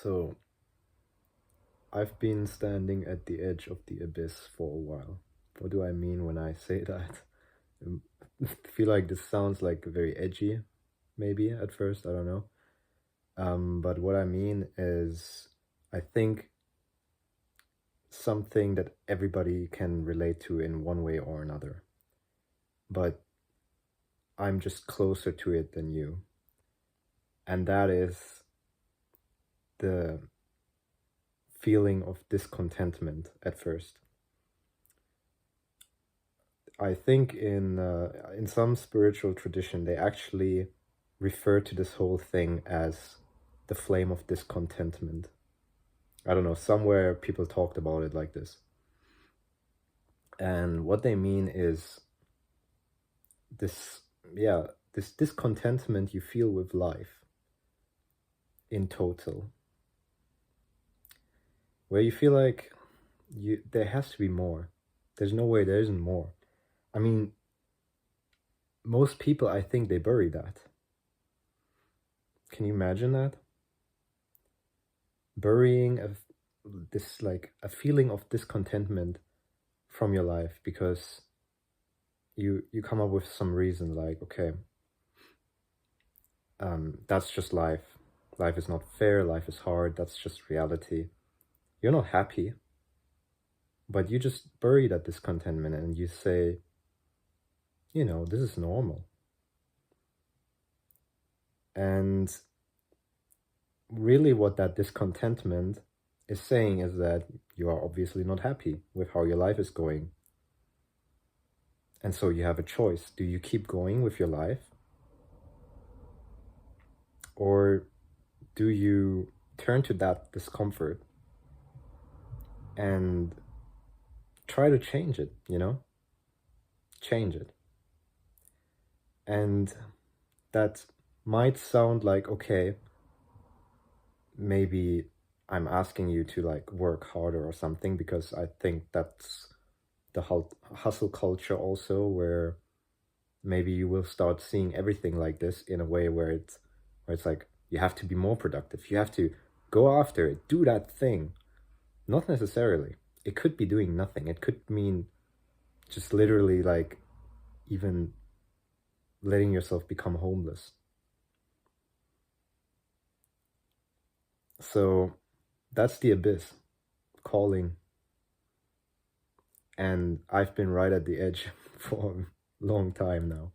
So, I've been standing at the edge of the abyss for a while. What do I mean when I say that? Um, I feel like this sounds like very edgy, maybe at first, I don't know. But what I mean is, I think something that everybody can relate to in one way or another. But I'm just closer to it than you. And that is the feeling of discontentment at first. I think in some spiritual tradition they actually refer to this whole thing as the flame of discontentment. I don't know, somewhere people talked about it like this. And what they mean is this, yeah, this discontentment you feel with life in total, where you feel like there has to be more. There's no way there isn't more. I mean, most people, I think they bury that. Can you imagine that? Burying this like a feeling of discontentment from your life because you come up with some reason like, okay, that's just life. Life is not fair, life is hard, that's just reality. You're not happy, but you just bury that discontentment and you say, this is normal. And really what that discontentment is saying is that you are obviously not happy with how your life is going. And so you have a choice. Do you keep going with your life? Or do you turn to that discomfort and try to change it, Change it. And that might sound like, okay, maybe I'm asking you to like work harder or something, because I think that's the hustle culture also, where maybe you will start seeing everything like this in a way where it's like you have to be more productive, you have to go after it, do that thing. Not necessarily. It could be doing nothing. It could mean just literally like even letting yourself become homeless. So that's the abyss calling. And I've been right at the edge for a long time now.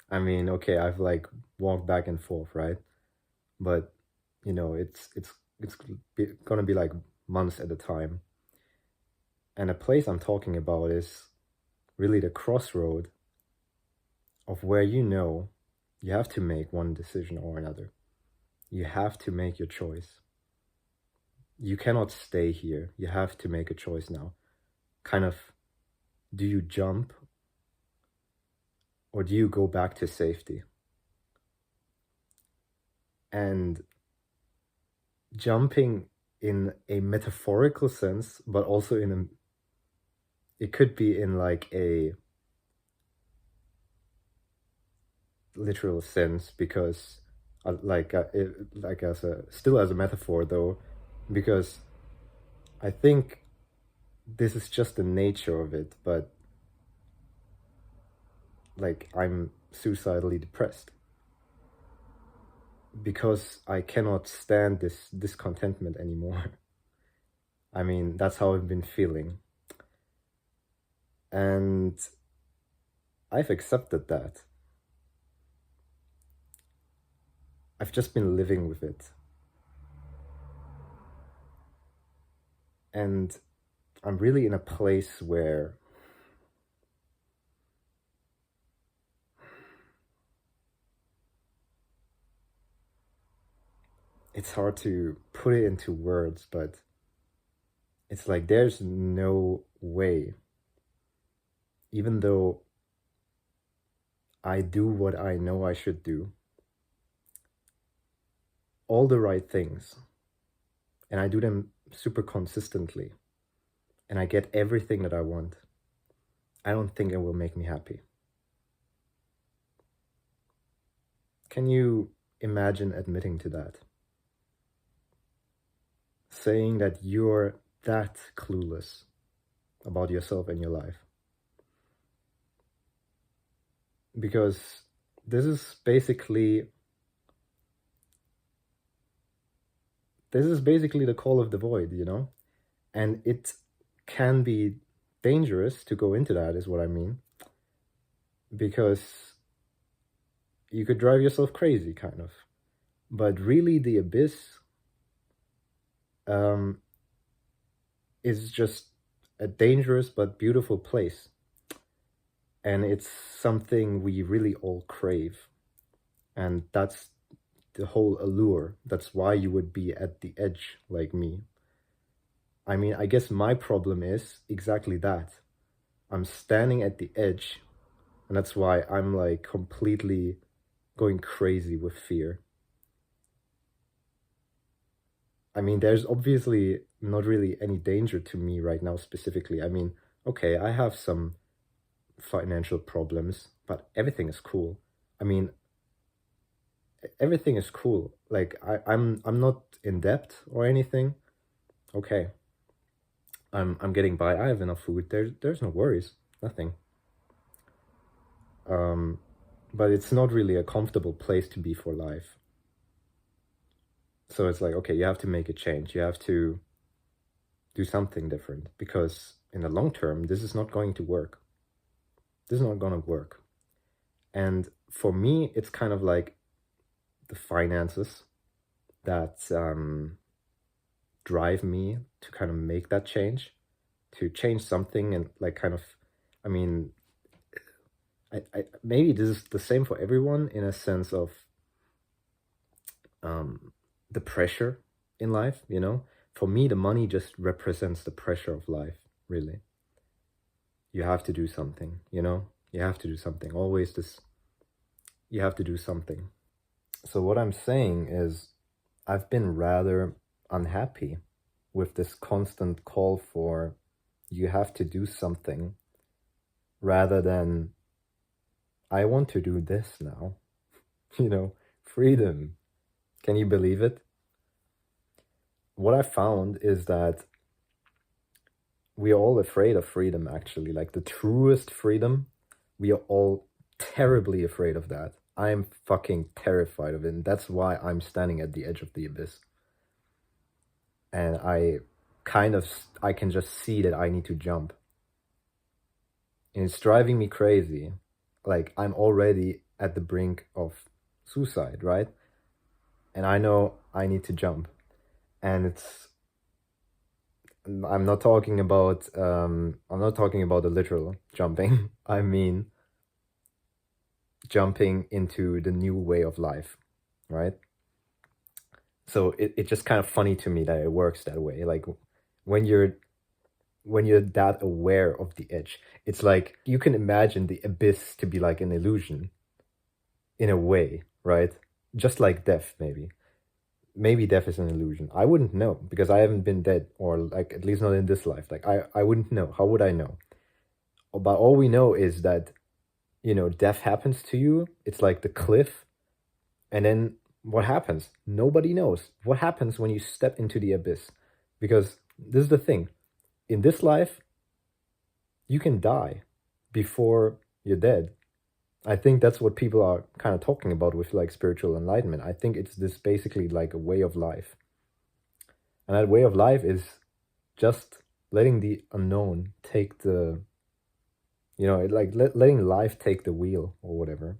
I mean, okay, I've like walked back and forth, right? But it's gonna be like months at a time. And a place I'm talking about is really the crossroad of where you have to make one decision or another. You have to make your choice. You cannot stay here. You have to make a choice now. Kind of, do you jump or do you go back to safety? And jumping in a metaphorical sense, but also it could be in like a literal sense, because still as a metaphor though, because I think this is just the nature of it, but like I'm suicidally depressed because I cannot stand this discontentment anymore. I mean, that's how I've been feeling. And I've accepted that. I've just been living with it. And I'm really in a place where it's hard to put it into words, but it's like there's no way, even though I do what I know I should do, all the right things, and I do them super consistently, and I get everything that I want, I don't think it will make me happy. Can you imagine admitting to that. Saying that you're that clueless about yourself and your life. Because this is basically the call of the void, you know? And it can be dangerous to go into that, is what I mean. Because you could drive yourself crazy, kind of. But really, the abyss is just a dangerous but beautiful place. And it's something we really all crave. And that's the whole allure. That's why you would be at the edge like me. I mean, I guess my problem is exactly that. I'm standing at the edge, and that's why I'm like completely going crazy with fear. I mean, there's obviously not really any danger to me right now specifically. I mean, okay, I have some financial problems, but everything is cool. I mean, everything is cool. Like I'm not in debt or anything. Okay. I'm getting by. I have enough food. There's no worries. Nothing. But it's not really a comfortable place to be for life. So it's like, okay, you have to make a change. You have to do something different, because in the long term, this is not going to work. This is not going to work. And for me, it's kind of like the finances that drive me to kind of make that change, to change something. And like kind of, I mean, I maybe this is the same for everyone in a sense of the pressure in life, you know? For me, the money just represents the pressure of life, really. You have to do something, you know? You have to do something. Always this, you have to do something. So what I'm saying is, I've been rather unhappy with this constant call for you have to do something, rather than I want to do this now. You know, freedom. Can you believe it? What I found is that we are all afraid of freedom, actually. Like the truest freedom, we are all terribly afraid of that. I'm fucking terrified of it. And that's why I'm standing at the edge of the abyss. And I can just see that I need to jump. And it's driving me crazy. Like, I'm already at the brink of suicide, right? And I know I need to jump. And I'm not talking about the literal jumping. I mean jumping into the new way of life, right? So it's just kind of funny to me that it works that way. Like when you're that aware of the edge, it's like you can imagine the abyss to be like an illusion in a way, right? Just like death, maybe. Maybe death is an illusion. I wouldn't know, because I haven't been dead, or like at least not in this life. Like I wouldn't know. How would I know? But all we know is that, you know, death happens to you. It's like the cliff. And then what happens? Nobody knows. What happens when you step into the abyss? Because this is the thing. In this life, you can die before you're dead. I think that's what people are kind of talking about with like spiritual enlightenment. I think it's this basically like a way of life. And that way of life is just letting the unknown take the, you know, like letting life take the wheel or whatever.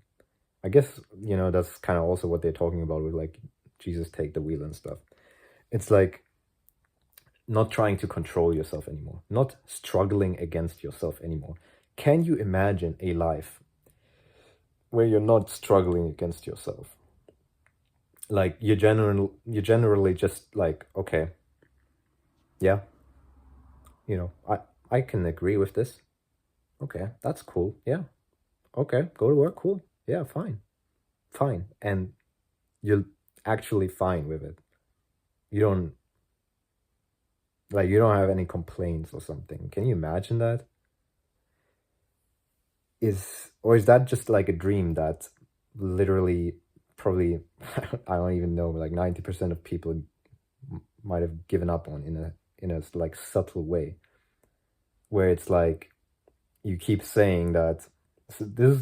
I guess, you know, that's kind of also what they're talking about with like Jesus take the wheel and stuff. It's like not trying to control yourself anymore, not struggling against yourself anymore. Can you imagine a life where you're not struggling against yourself? Like you're generally just like, okay, yeah, you know, I can agree with this. Okay, that's cool. Yeah. Okay, go to work. Cool. Yeah, fine. And you're actually fine with it. You don't have any complaints or something. Can you imagine that? Or is that just like a dream that literally probably I don't even know, like 90% of people might have given up on in a like subtle way, where it's like you keep saying that, so this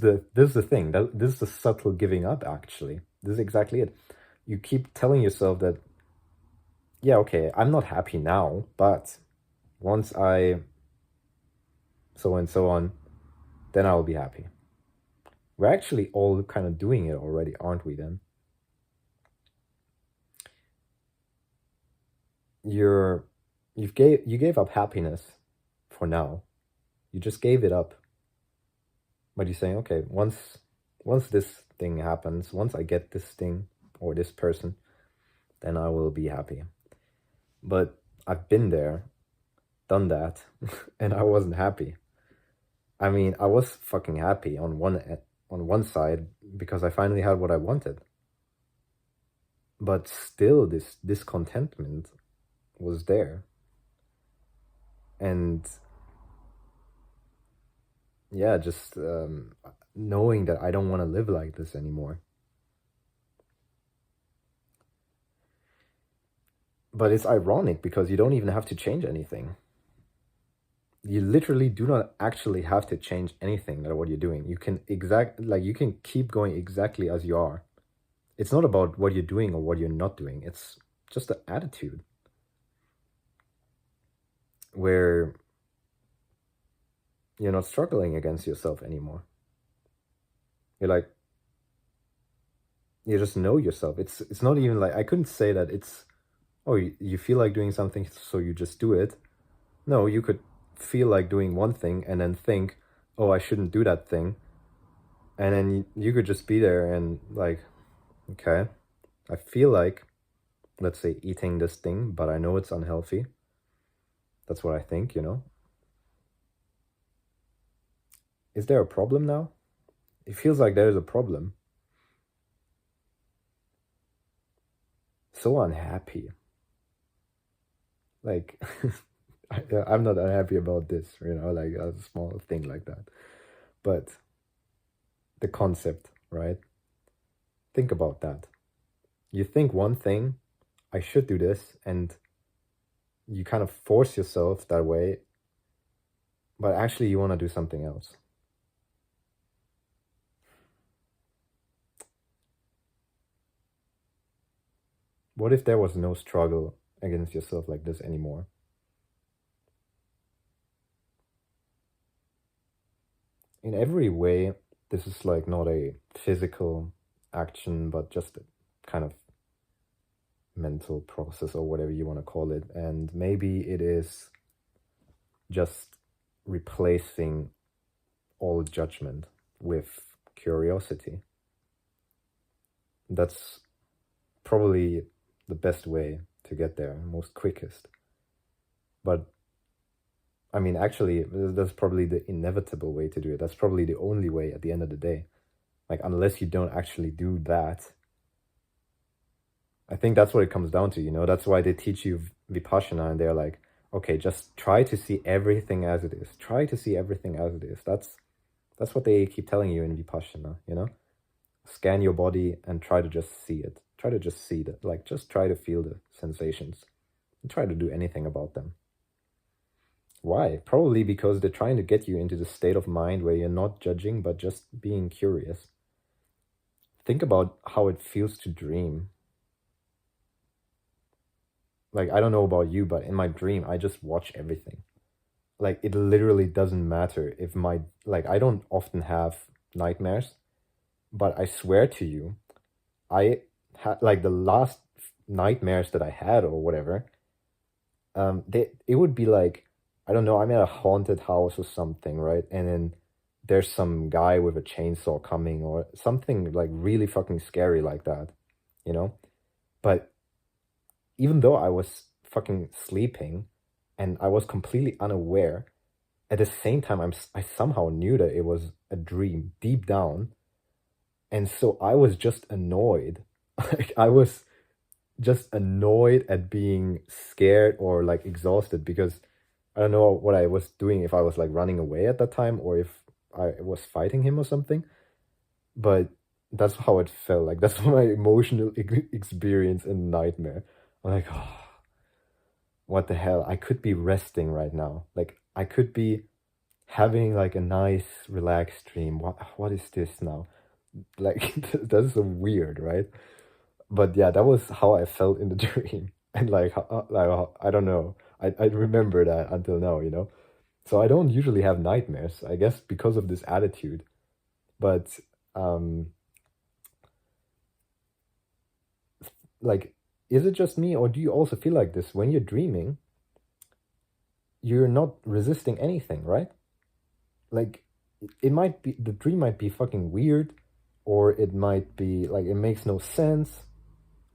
is the thing, that this is the subtle giving up. Actually, this is exactly it. You keep telling yourself that, yeah, okay, I'm not happy now, but once I so and so on, then I'll be happy. We're actually all kind of doing it already, aren't we? Then you're you gave up happiness for now. You just gave it up. But you're saying, okay, once this thing happens, once I get this thing or this person, then I will be happy. But I've been there, done that, and I wasn't happy. I mean, I was fucking happy on one side because I finally had what I wanted. But still this discontentment was there. And yeah, just knowing that I don't want to live like this anymore. But it's ironic because you don't even have to change anything. You literally do not actually have to change anything that what you're doing. You can you can keep going exactly as you are. It's not about what you're doing or what you're not doing. It's just the attitude where you're not struggling against yourself anymore. You're like, you just know yourself. It's not even like, I couldn't say that it's, oh, you feel like doing something, so you just do it. No, you could feel like doing one thing and then think, oh, I shouldn't do that thing. And then you could just be there and like, okay, I feel like, let's say, eating this thing, but I know it's unhealthy. That's what I think, you know? Is there a problem now? It feels like there is a problem. So unhappy. Like, I'm not unhappy about this, you know, like a small thing like that. But the concept, right? Think about that. You think one thing, I should do this, and you kind of force yourself that way, but actually you want to do something else. What if there was no struggle against yourself like this anymore? In every way, this is like not a physical action, but just a kind of mental process or whatever you want to call it. And maybe it is just replacing all judgment with curiosity. That's probably the best way to get there, most quickest. But I mean, actually, that's probably the inevitable way to do it. That's probably the only way at the end of the day. Like, unless you don't actually do that, I think that's what it comes down to, you know? That's why they teach you Vipassana and they're like, okay, just try to see everything as it is. Try to see everything as it is. That's what they keep telling you in Vipassana, you know? Scan your body and try to just see it. Try to just see that. Like, just try to feel the sensations and try to do anything about them. Why? Probably because they're trying to get you into the state of mind where you're not judging, but just being curious. Think about how it feels to dream. Like, I don't know about you, but in my dream, I just watch everything. Like, it literally doesn't matter if I don't often have nightmares, but I swear to you, I had, like, the last nightmares that I had or whatever, it would be like, I don't know, I'm at a haunted house or something, right? And then there's some guy with a chainsaw coming or something like really fucking scary like that, you know? But even though I was fucking sleeping and I was completely unaware, at the same time, I somehow knew that it was a dream deep down. And so I was just annoyed. Like, I was just annoyed at being scared or like exhausted because I don't know what I was doing, if I was like running away at that time or if I was fighting him or something. But that's how it felt. Like that's my emotional experience in nightmare. I'm like, oh, what the hell? I could be resting right now. Like I could be having like a nice relaxed dream. What is this now? Like that's so weird, right? But yeah, that was how I felt in the dream. And like, I don't know. I remember that until now, you know? So I don't usually have nightmares, I guess because of this attitude. But um like, is it just me, or do you also feel like this when you're dreaming? You're not resisting anything, right? Like, it might be the dream might be fucking weird, or it might be like it makes no sense,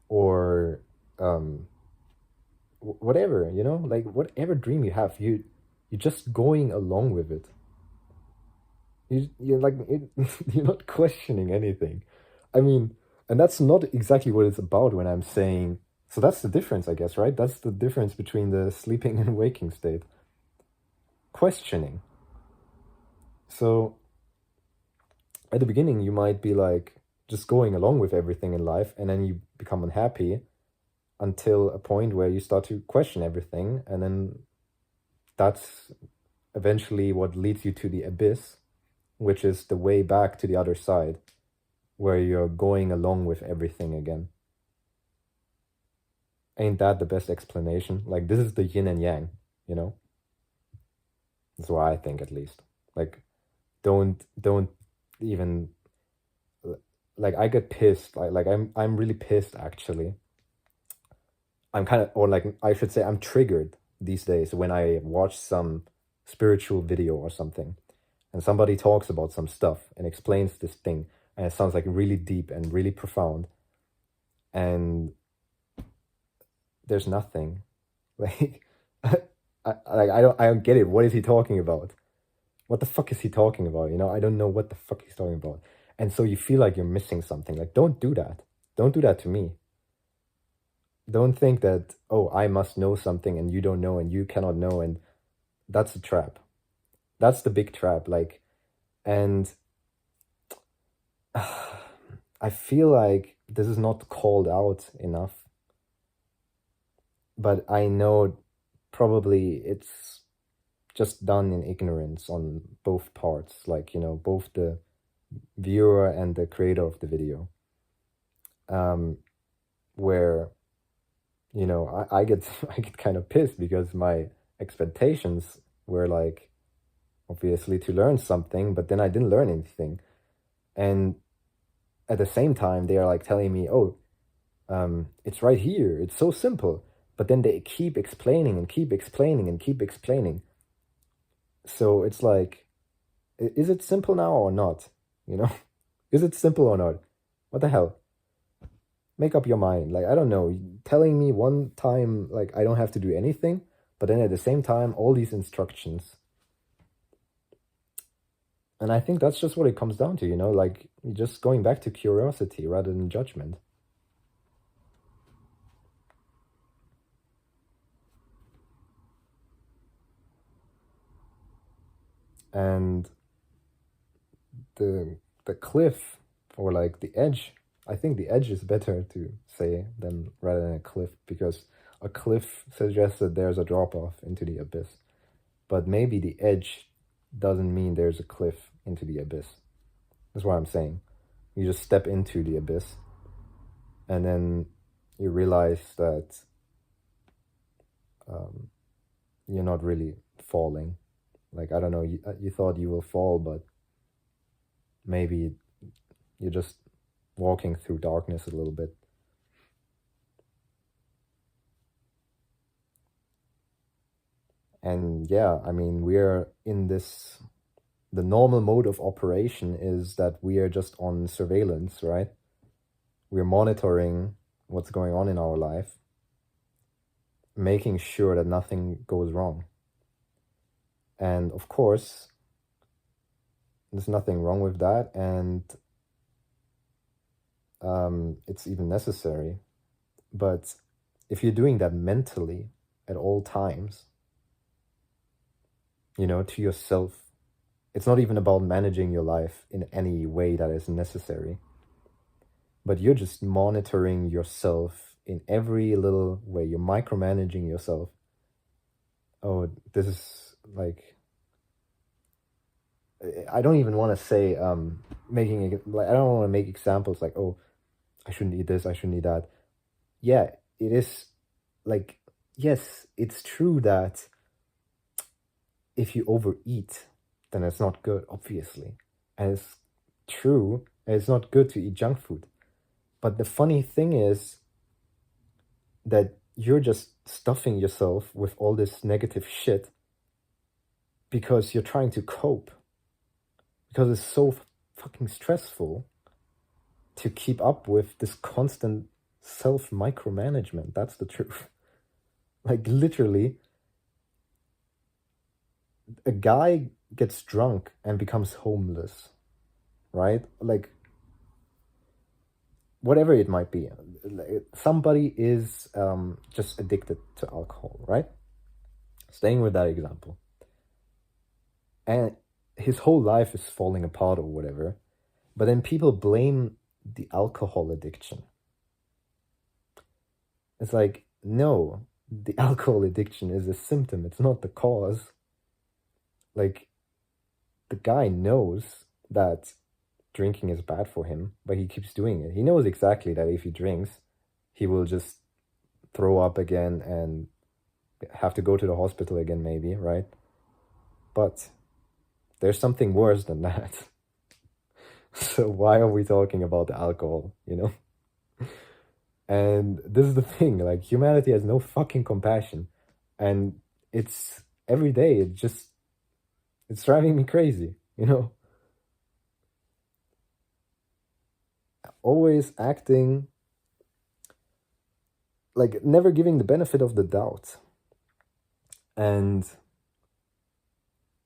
or um whatever, you know, like whatever dream you have, you're just going along with it. You're like you're not questioning anything. I mean, and that's not exactly what it's about when I'm saying. So that's the difference, I guess, right? That's the difference between the sleeping and waking state. Questioning. So at the beginning, you might be like just going along with everything in life, and then you become unhappy until a point where you start to question everything, and then that's eventually what leads you to the abyss, which is the way back to the other side, where you're going along with everything again. Ain't that the best explanation? Like, this is the yin and yang, you know? That's what I think, at least. Like, don't even like I get pissed. I'm really pissed actually. I'm kind of, or like I should say, I'm triggered these days when I watch some spiritual video or something, and somebody talks about some stuff and explains this thing, and it sounds like really deep and really profound, and there's nothing. Like, I don't get it. What is he talking about? What the fuck is he talking about? You know, I don't know what the fuck he's talking about. And so you feel like you're missing something. Like, don't do that. Don't do that to me. Don't think that, oh, I must know something and you don't know and you cannot know. And that's a trap. That's the big trap. Like, and I feel like this is not called out enough. But I know probably it's just done in ignorance on both parts. Like, you know, both the viewer and the creator of the video. Where, you know, I get I get kind of pissed because my expectations were like obviously to learn something, but then I didn't learn anything. And at the same time they are like telling me, oh, it's right here, it's so simple, but then they keep explaining and keep explaining and keep explaining. So it's like, is it simple now or not, you know? Is it simple or not? What the hell? Make up your mind. Like, I don't know, telling me one time like I don't have to do anything, but then at the same time all these instructions. And I think that's just what it comes down to, you know, like just going back to curiosity rather than judgment. And the cliff, or like the edge, I think the edge is better to say than rather than a cliff, because a cliff suggests that there's a drop off into the abyss. But maybe the edge doesn't mean there's a cliff into the abyss. That's what I'm saying. You just step into the abyss, and then you realize that you're not really falling. Like, I don't know, you thought you will fall, but maybe you're just walking through darkness a little bit. And yeah, I mean, we're in this, the normal mode of operation is that we are just on surveillance, right? We're monitoring what's going on in our life, making sure that nothing goes wrong. And of course, there's nothing wrong with that, and it's even necessary. But if you're doing that mentally at all times, you know, to yourself, it's not even about managing your life in any way that is necessary. but you're just monitoring yourself in every little way. You're micromanaging yourself. Oh, this is like, I don't even want to say making it like, I don't want to make examples like, oh, I shouldn't eat this, I shouldn't eat that. Yeah, it is like, yes, it's true that if you overeat, then it's not good, obviously. And it's true, and it's not good to eat junk food. But the funny thing is that you're just stuffing yourself with all this negative shit because you're trying to cope. Because it's so fucking stressful to keep up with this constant self micromanagement. That's the truth. Like, literally, a guy gets drunk and becomes homeless, right? Like, whatever it might be. Somebody is just addicted to alcohol, right? Staying with that example. And his whole life is falling apart or whatever. But then people blame the alcohol addiction. It's like, no, the alcohol addiction is a symptom. It's not the cause. Like, the guy knows that drinking is bad for him, but he keeps doing it. He knows exactly that if he drinks, he will just throw up again and have to go to the hospital again, maybe, right? But there's something worse than that. So why are we talking about the alcohol, you know? And this is the thing, like, humanity has no fucking compassion. And it's every day, it's driving me crazy, you know? Always acting like, never giving the benefit of the doubt. And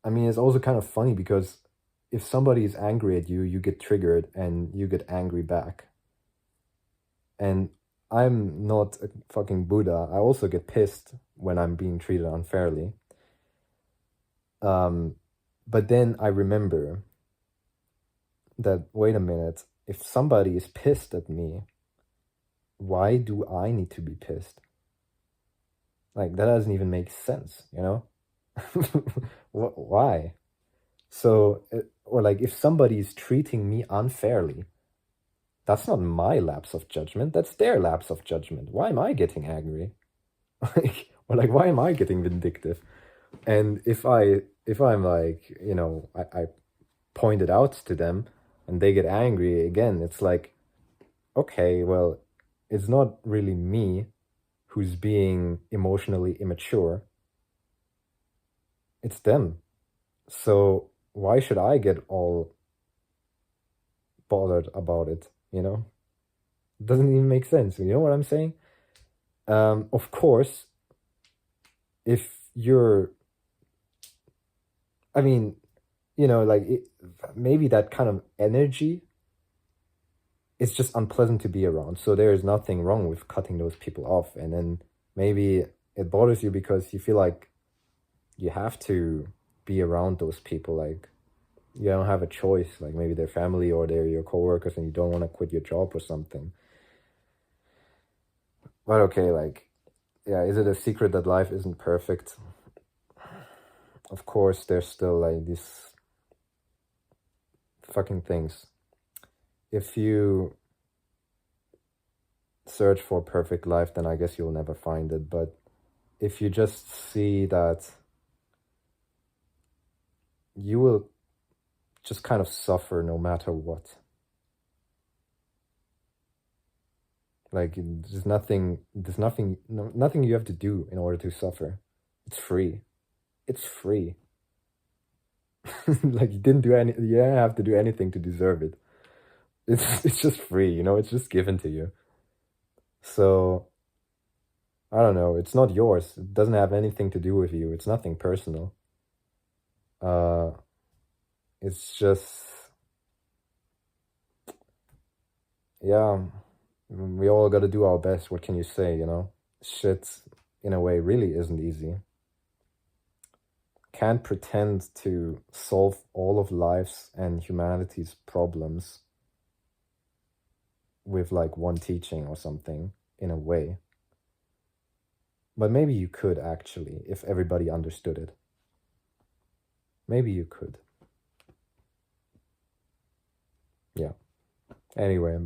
I mean, it's also kind of funny because if somebody is angry at you, you get triggered and you get angry back. And I'm not a fucking Buddha. I also get pissed when I'm being treated unfairly. But then I remember that, wait a minute, if somebody is pissed at me, why do I need to be pissed? Like, that doesn't even make sense, you know? Why? So, or like, if somebody is treating me unfairly, that's not my lapse of judgment, that's their lapse of judgment. Why am I getting angry? Like, or like, why am I getting vindictive? And if I'm like, you know, I point it out to them and they get angry again, it's like, okay, well, it's not really me who's being emotionally immature. It's them. So why should I get all bothered about it, you know? It doesn't even make sense. You know what I'm saying? Of course, if you're, I mean, you know, like, maybe that kind of energy is just unpleasant to be around. So there is nothing wrong with cutting those people off. And then maybe it bothers you because you feel like you have to be around those people. Like, you don't have a choice. Like, maybe they're family or they're your coworkers and you don't want to quit your job or something. But okay, like, yeah, is it a secret that life isn't perfect? Of course, there's still like these fucking things. If you search for a perfect life, then I guess you'll never find it. But if you just see that you will just kind of suffer no matter what. Like, nothing you have to do in order to suffer. It's free. It's free. Like, you didn't have to do anything to deserve it. It's just free, you know, it's just given to you. So, I don't know, it's not yours. It doesn't have anything to do with you. It's nothing personal. It's just, yeah, we all got to do our best. What can you say, you know? Shit, in a way, really isn't easy. Can't pretend to solve all of life's and humanity's problems with like one teaching or something in a way. But maybe you could actually, if everybody understood it. Maybe you could. Yeah. Anyway,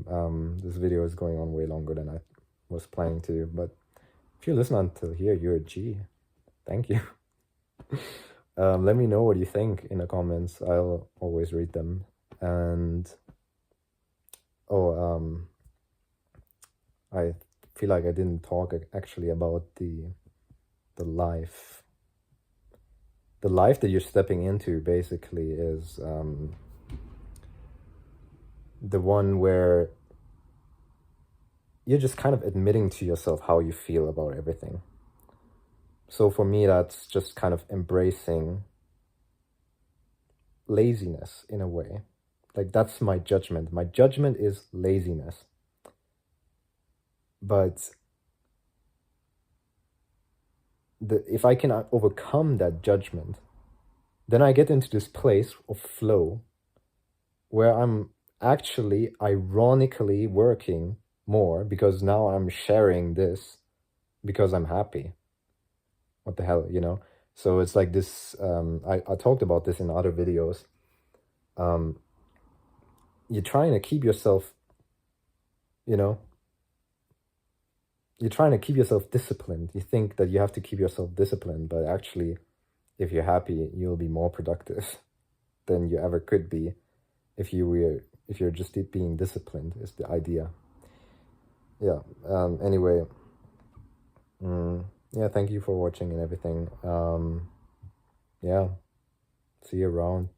this video is going on way longer than I was planning to, but if you listen until here, you're a G. Thank you. Let me know what you think in the comments. I'll always read them. And I feel like I didn't talk actually about the life. The life that you're stepping into basically is the one where you're just kind of admitting to yourself how you feel about everything. So for me, that's just kind of embracing laziness in a way. Like, that's my judgment. My judgment is laziness. But if I can overcome that judgment, then I get into this place of flow where I'm actually ironically working more because now I'm sharing this because I'm happy. What the hell, you know? So it's like this, I talked about this in other videos. You're trying to keep yourself, you know, you're trying to keep yourself disciplined. You think that you have to keep yourself disciplined, but actually, if you're happy, you'll be more productive than you ever could be if you're just being disciplined, is the idea. Yeah. Anyway, yeah, thank you for watching and everything. Yeah, see you around.